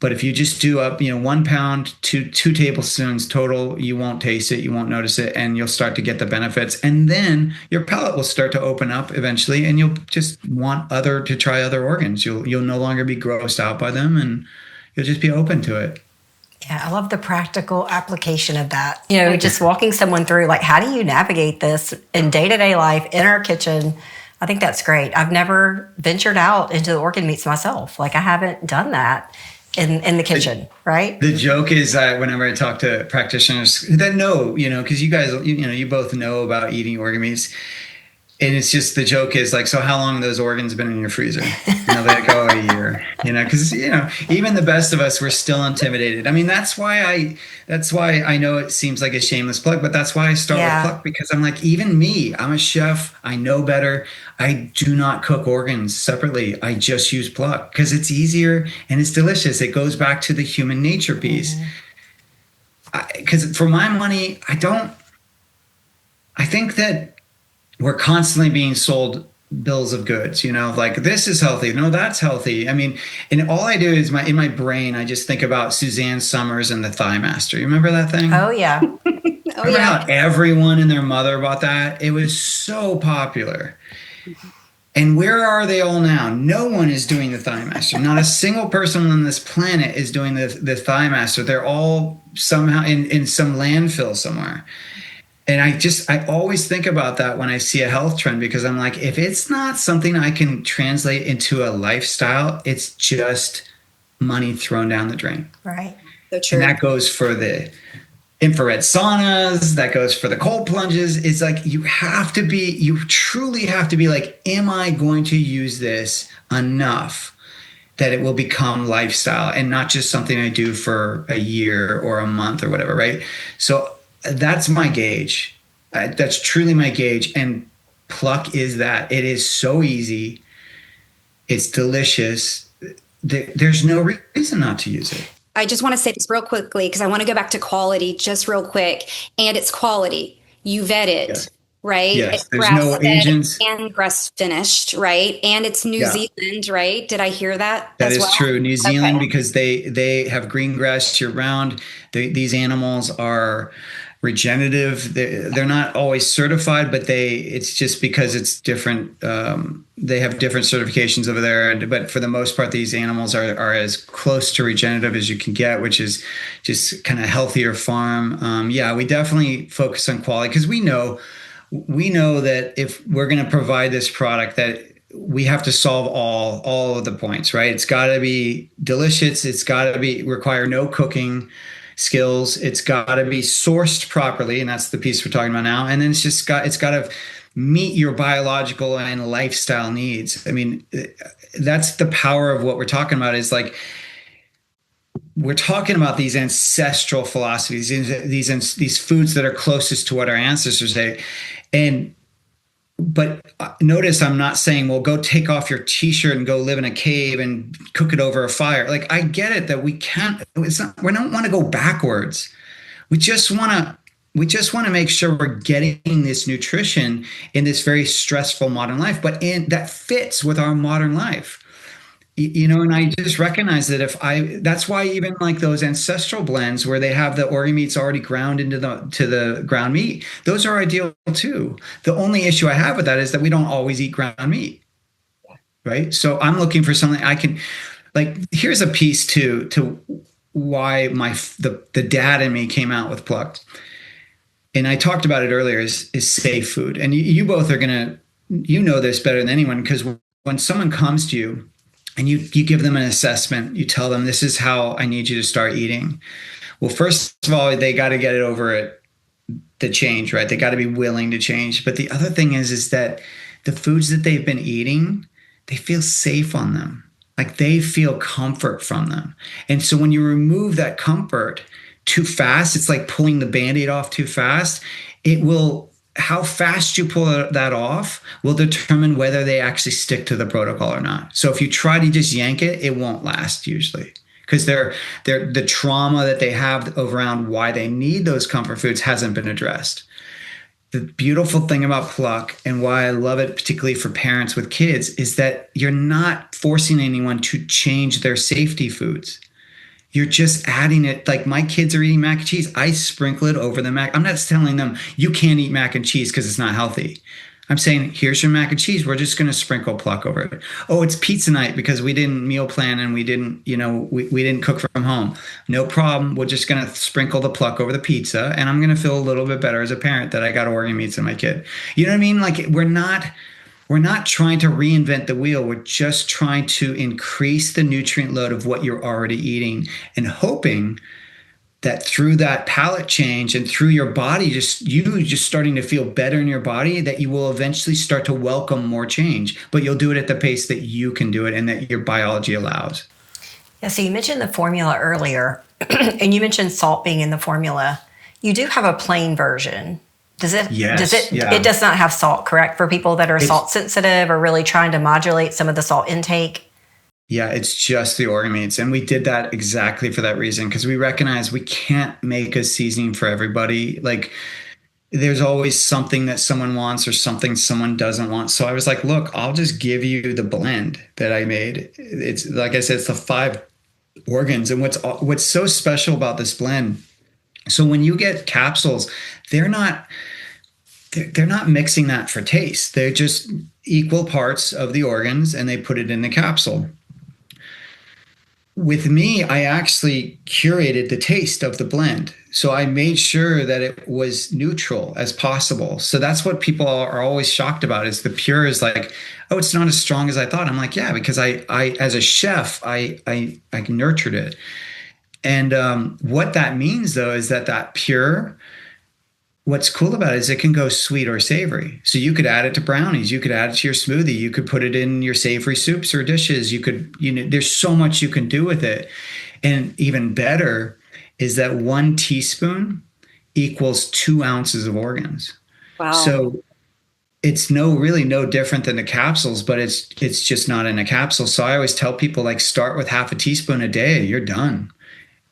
But if you just do up, 1 pound to 2 tablespoons total, you won't taste it, you won't notice it, and you'll start to get the benefits. And then your palate will start to open up eventually, and you'll just want to try other organs. You'll no longer be grossed out by them, and you'll just be open to it. Yeah, I love the practical application of that. Just walking someone through, like, how do you navigate this in day-to-day life, in our kitchen? I think that's great. I've never ventured out into the organ meats myself. Like, I haven't done that in the kitchen, right? The joke is that whenever I talk to practitioners that know, because you guys, you both know about eating organ meats, and it's just, the joke is like, so how long have those organs been in your freezer? They're like, a year, because, even the best of us, we're still intimidated. I mean, that's why I know it seems like a shameless plug, but that's why I start with pluck, because I'm like, even me, I'm a chef. I know better. I do not cook organs separately. I just use pluck because it's easier and it's delicious. It goes back to the human nature piece. Because for my money, I think that we're constantly being sold bills of goods, like, this is healthy. No, that's healthy. I mean, and all I do is in my brain, I just think about Suzanne Summers and the Thigh Master. You remember that thing? Oh, yeah. Remember how everyone and their mother bought that? It was so popular. And where are they all now? No one is doing the Thigh Master. Not a single person on this planet is doing the Thigh Master. They're all somehow in some landfill somewhere. And I always think about that when I see a health trend, because I'm like, if it's not something I can translate into a lifestyle, it's just money thrown down the drain. Right. So true. And that goes for the infrared saunas, that goes for the cold plunges. It's like, you truly have to be like, am I going to use this enough that it will become lifestyle and not just something I do for a year or a month or whatever, right? So that's my gauge. That's truly my gauge. And pluck is that. It is so easy. It's delicious. There's no reason not to use it. I just want to say this real quickly because I want to go back to quality just real quick. And it's quality. You vet it, right? Yes, it's there's no agents. And grass finished, right? And it's New Zealand, right? Did I hear that? That is true. New Zealand, because they have green grass year round. These animals are regenerative. They're not always certified, but it's just because it's different. They have different certifications over there. But for the most part, these animals are as close to regenerative as you can get, which is just kind of healthier farm. We definitely focus on quality because we know that if we're going to provide this product, that we have to solve all of the points, right? It's got to be delicious. It's got to require no cooking skills. It's got to be sourced properly, and that's the piece we're talking about now. And then it's got to meet your biological and lifestyle needs. I mean, that's the power of what we're talking about. Is like, we're talking about these ancestral philosophies, these foods that are closest to what our ancestors ate. But notice I'm not saying, well, go take off your t-shirt and go live in a cave and cook it over a fire. Like, I get it that we can't, we don't want to go backwards. We just want to make sure we're getting this nutrition in this very stressful modern life, but that fits with our modern life. And I just recognize that that's why even like those ancestral blends where they have the organ meats already ground into the ground meat, those are ideal too. The only issue I have with that is that we don't always eat ground meat, right? So I'm looking for something I can, like, here's a piece to why the dad in me came out with Plucked. And I talked about it earlier, is safe food. And you both are this better than anyone, because when someone comes to you, and you give them an assessment, you tell them, this is how I need you to start eating. Well, first of all, they got to get it over the change, right? They got to be willing to change. But the other thing is that the foods that they've been eating, they feel safe on them. Like, they feel comfort from them. And so when you remove that comfort too fast, it's like pulling the Band-Aid off too fast. How fast you pull that off will determine whether they actually stick to the protocol or not. So if you try to just yank it, it won't last usually, because the trauma that they have around why they need those comfort foods hasn't been addressed. The beautiful thing about Pluck, and why I love it, particularly for parents with kids, is that you're not forcing anyone to change their safety foods. You're just adding it. Like, my kids are eating mac and cheese. I sprinkle it over the mac. I'm not telling them you can't eat mac and cheese because it's not healthy. I'm saying, here's your mac and cheese. We're just going to sprinkle Pluck over it. Oh, it's pizza night because we didn't meal plan and we didn't, we didn't cook from home. No problem. We're just going to sprinkle the Pluck over the pizza. And I'm going to feel a little bit better as a parent that I got organ meats in my kid. You know what I mean? Like, we're not trying to reinvent the wheel. We're just trying to increase the nutrient load of what you're already eating, and hoping that through that palate change and through your body, just starting to feel better in your body, that you will eventually start to welcome more change. But you'll do it at the pace that you can do it and that your biology allows. Yeah, so you mentioned the formula earlier, and you mentioned salt being in the formula. You do have a plain version. Does it? Yes. It does not have salt, correct? For people that are salt sensitive or really trying to modulate some of the salt intake. Yeah, it's just the organ meats. And we did that exactly for that reason, because we recognize we can't make a seasoning for everybody. Like, there's always something that someone wants or something someone doesn't want. So I was like, look, I'll just give you the blend that I made. It's, like I said, it's the 5 organs. And what's so special about this blend, so when you get capsules, they're not mixing that for taste. They're just equal parts of the organs, and they put it in the capsule. With me, I actually curated the taste of the blend. So I made sure that it was neutral as possible. So that's what people are always shocked about, is the pure is like, oh, it's not as strong as I thought. I'm like, yeah, because I as a chef, I nurtured it. And what that means, though, is that pure, what's cool about it is it can go sweet or savory. So you could add it to brownies. You could add it to your smoothie. You could put it in your savory soups or dishes. You could, there's so much you can do with it. And even better is that 1 teaspoon equals 2 ounces of organs. Wow. So it's really no different than the capsules, but it's just not in a capsule. So I always tell people, like, start with half a teaspoon a day. You're done.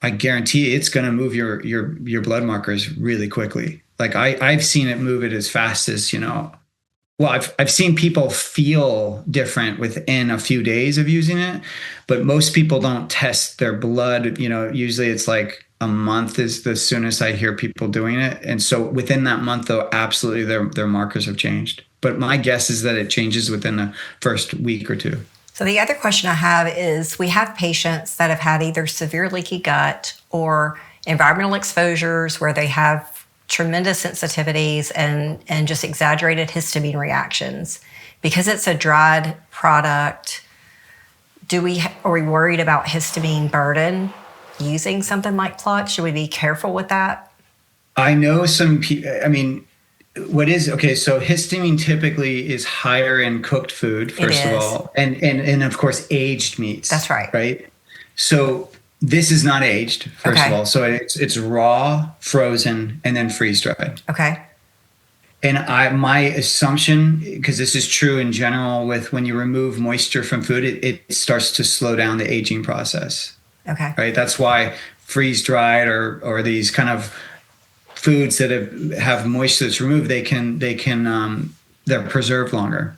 I guarantee it's going to move your blood markers really quickly. Like, I've seen it move it as fast as, I've seen people feel different within a few days of using it, but most people don't test their blood. Usually it's like a month is the soonest I hear people doing it. And so within that month, though, absolutely their markers have changed. But my guess is that it changes within the first week or 2. So the other question I have is, we have patients that have had either severe leaky gut or environmental exposures where they have tremendous sensitivities and just exaggerated histamine reactions. Because it's a dried product, are we worried about histamine burden using something like Pluck? Should we be careful with that? I know some people, so histamine typically is higher in cooked food, first of all, and of course aged meats. That's right. Right. So This is not aged, first of Okay. all. So it's raw, frozen, and then freeze dried. Okay. And my assumption, because this is true in general, with when you remove moisture from food, it starts to slow down the aging process. Okay. Right. That's why freeze dried or these kind of foods that have moisture that's removed, they're preserved longer.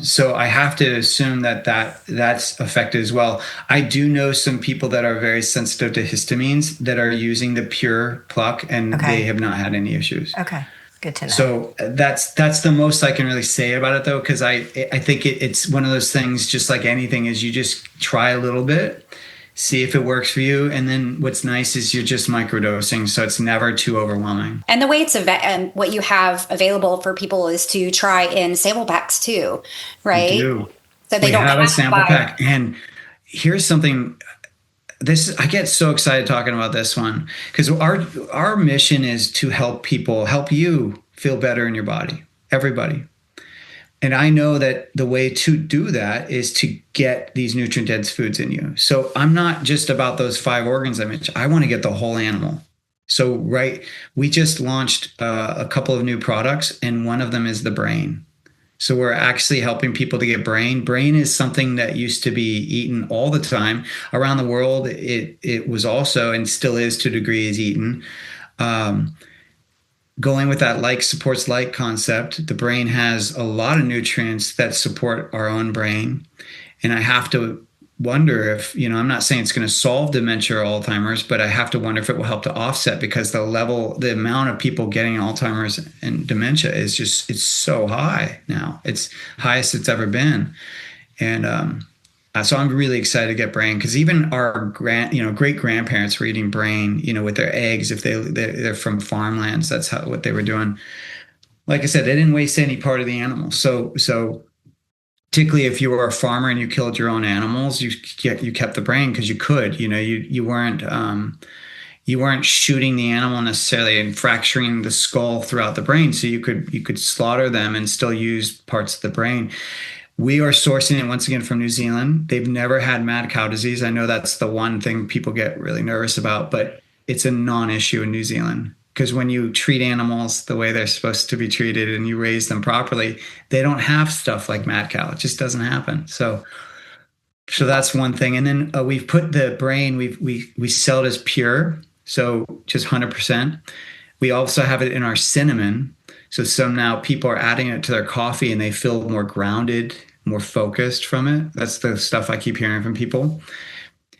So I have to assume that's affected as well. I do know some people that are very sensitive to histamines that are using the pure pluck, and they have not had any issues. Okay. Good to know. So that's the most I can really say about it, though, because I think it's one of those things, just like anything, is you just try a little bit, see if it works for you, and then what's nice is you're just microdosing, so it's never too overwhelming. And the way what you have available for people is to try in sample packs too, right? We do. So they don't have a sample buy. pack, and here's something. I get so excited talking about this one because our mission is to help you feel better in your body, everybody. And I know that the way to do that is to get these nutrient-dense foods in you. So I'm not just about those 5 organs I mentioned. I want to get the whole animal. So we just launched a couple of new products, and one of them is the brain. So we're actually helping people to get brain. Brain is something that used to be eaten all the time around the world. It was also, and still is to a degree, is eaten. Going with that like supports like concept, the brain has a lot of nutrients that support our own brain. And I have to wonder if, I'm not saying it's going to solve dementia or Alzheimer's, but I have to wonder if it will help to offset, because the amount of people getting Alzheimer's and dementia it's so high now. It's highest it's ever been. And so I'm really excited to get brain, because even our great grandparents were eating brain, with their eggs, if they're from farmlands. That's what they were doing. Like I said, they didn't waste any part of the animal. So particularly if you were a farmer and you killed your own animals, you kept the brain because you could. You weren't shooting the animal necessarily and fracturing the skull throughout the brain, so you could slaughter them and still use parts of the brain. We are sourcing it once again from New Zealand. They've never had mad cow disease. I know that's the one thing people get really nervous about, but it's a non-issue in New Zealand. Because when you treat animals the way they're supposed to be treated and you raise them properly, they don't have stuff like mad cow. It just doesn't happen. So that's one thing. And then we've put the brain, we sell it as pure, so just 100%. We also have it in our cinnamon. So some now people are adding it to their coffee and they feel more grounded, more focused from it. That's the stuff I keep hearing from people.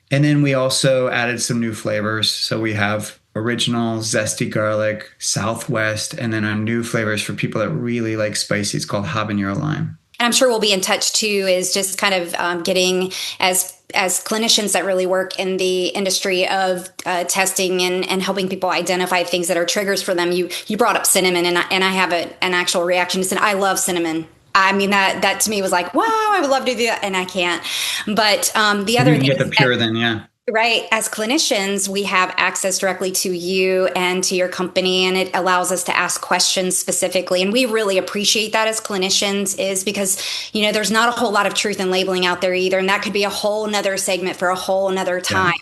And then we also added some new flavors. So we have original, zesty garlic, Southwest, and then our new flavors for people that really like spicy. It's called habanero lime. And I'm sure we'll be in touch too, is just kind of getting as clinicians that really work in the industry of testing and helping people identify things that are triggers for them. You brought up cinnamon, and I have an actual reaction to cinnamon. I love cinnamon. I mean, that to me was like, wow, I would love to do that, and I can't. But the other thing, you get the pure, then, yeah. Right. As clinicians, we have access directly to you and to your company, and it allows us to ask questions specifically. And we really appreciate that as clinicians, is because, there's not a whole lot of truth in labeling out there either. And that could be a whole nother segment for a whole nother time.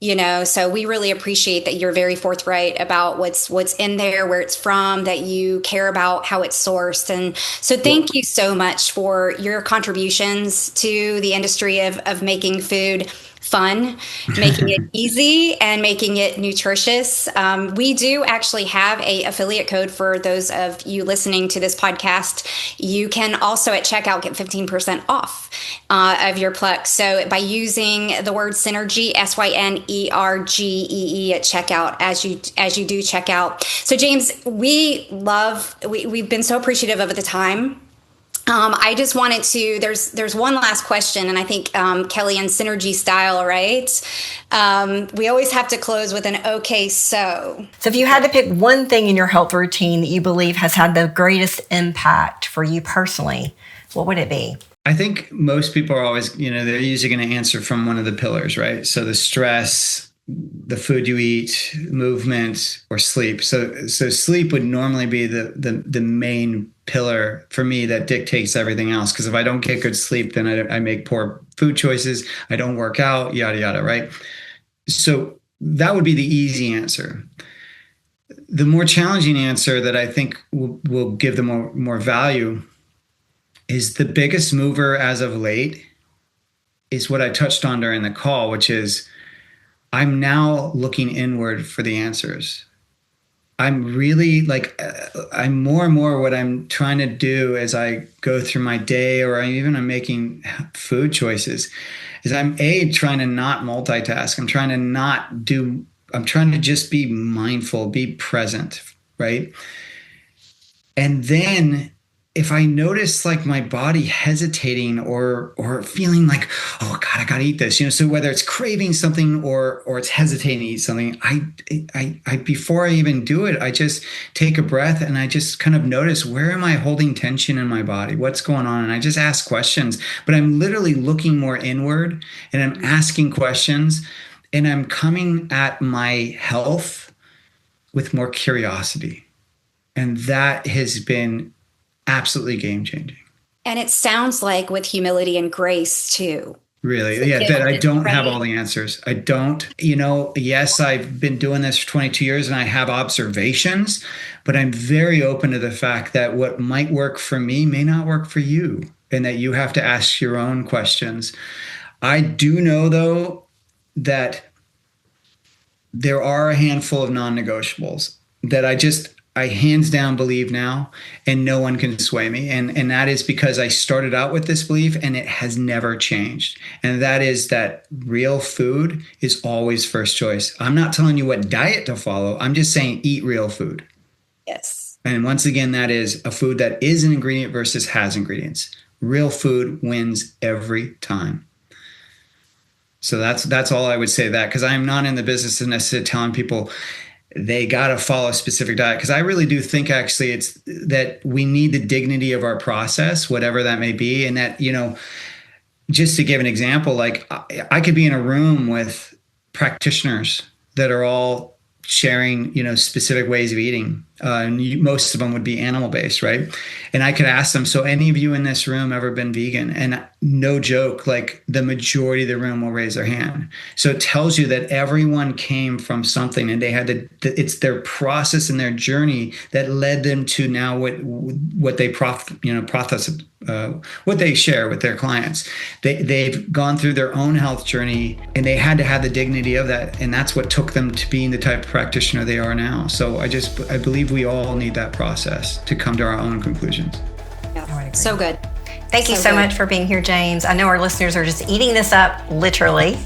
Yeah. So we really appreciate that you're very forthright about what's in there, where it's from, that you care about how it's sourced. And so thank you so much for your contributions to the industry of making food fun, making it easy, and making it nutritious. We do actually have a affiliate code for those of you listening to this podcast. You can also at checkout get 15% off of your pluck. So by using the word Synergee, SYNERGEE at checkout, as you do check out. So James, we've been so appreciative of the time. I just wanted to, there's one last question, and I think Kelly and Synergee style, right? We always have to close with an okay, so. So if you had to pick one thing in your health routine that you believe has had the greatest impact for you personally, what would it be? I think most people are always, they're usually going to answer from one of the pillars, right? So the stress, the food you eat, movement, or sleep. So sleep would normally be the main pillar for me that dictates everything else. Because if I don't get good sleep, then I make poor food choices. I don't work out, yada, yada, right? So that would be the easy answer. The more challenging answer that I think will give the more value is the biggest mover as of late is what I touched on during the call, which is I'm now looking inward for the answers. I'm really I'm more and more what I'm trying to do as I go through my day, or I'm making food choices, is I'm trying to not multitask. I'm trying to just be mindful, be present, right? And then if I notice like my body hesitating or feeling like, oh God, I gotta eat this, so whether it's craving something or it's hesitating to eat something, I before I even do it, I just take a breath and I just kind of notice, where am I holding tension in my body? What's going on? And I just ask questions, but I'm literally looking more inward and I'm asking questions and I'm coming at my health with more curiosity. And that has been absolutely game-changing. And it sounds like with humility and grace too. Really? Yeah, that I don't have all the answers. I don't. Yes, I've been doing this for 22 years and I have observations, but I'm very open to the fact that what might work for me may not work for you, and that you have to ask your own questions. I do know, though, that there are a handful of non-negotiables that I hands down believe now, and no one can sway me. And that is because I started out with this belief and it has never changed. And that is that real food is always first choice. I'm not telling you what diet to follow. I'm just saying eat real food. Yes. And once again, that is a food that is an ingredient versus has ingredients. Real food wins every time. So that's all I would say, that, because I'm not in the business of necessarily telling people they got to follow a specific diet. Because I really do think actually it's that we need the dignity of our process, whatever that may be. And that, just to give an example, like I could be in a room with practitioners that are all sharing, specific ways of eating. Most of them would be animal-based, right? And I could ask them, so any of you in this room ever been vegan? And no joke, like the majority of the room will raise their hand. So it tells you that everyone came from something, and they had it's their process and their journey that led them to now what they what they share with their clients. They've gone through their own health journey, and they had to have the dignity of that, and that's what took them to being the type of practitioner they are now. So I believe we all need that process to come to our own conclusions. Yeah. So good. Thank you so much for being here, James. I know our listeners are just eating this up, literally.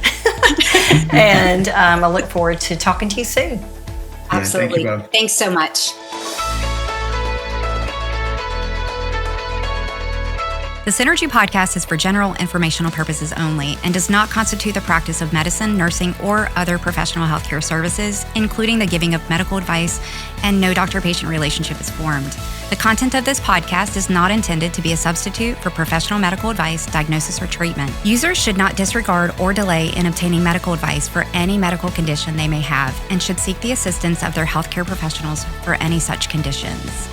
And I look forward to talking to you soon. Absolutely. Yeah, thank you both. Thanks so much. The Synergee podcast is for general informational purposes only and does not constitute the practice of medicine, nursing, or other professional healthcare services, including the giving of medical advice, and no doctor-patient relationship is formed. The content of this podcast is not intended to be a substitute for professional medical advice, diagnosis, or treatment. Users should not disregard or delay in obtaining medical advice for any medical condition they may have, and should seek the assistance of their healthcare professionals for any such conditions.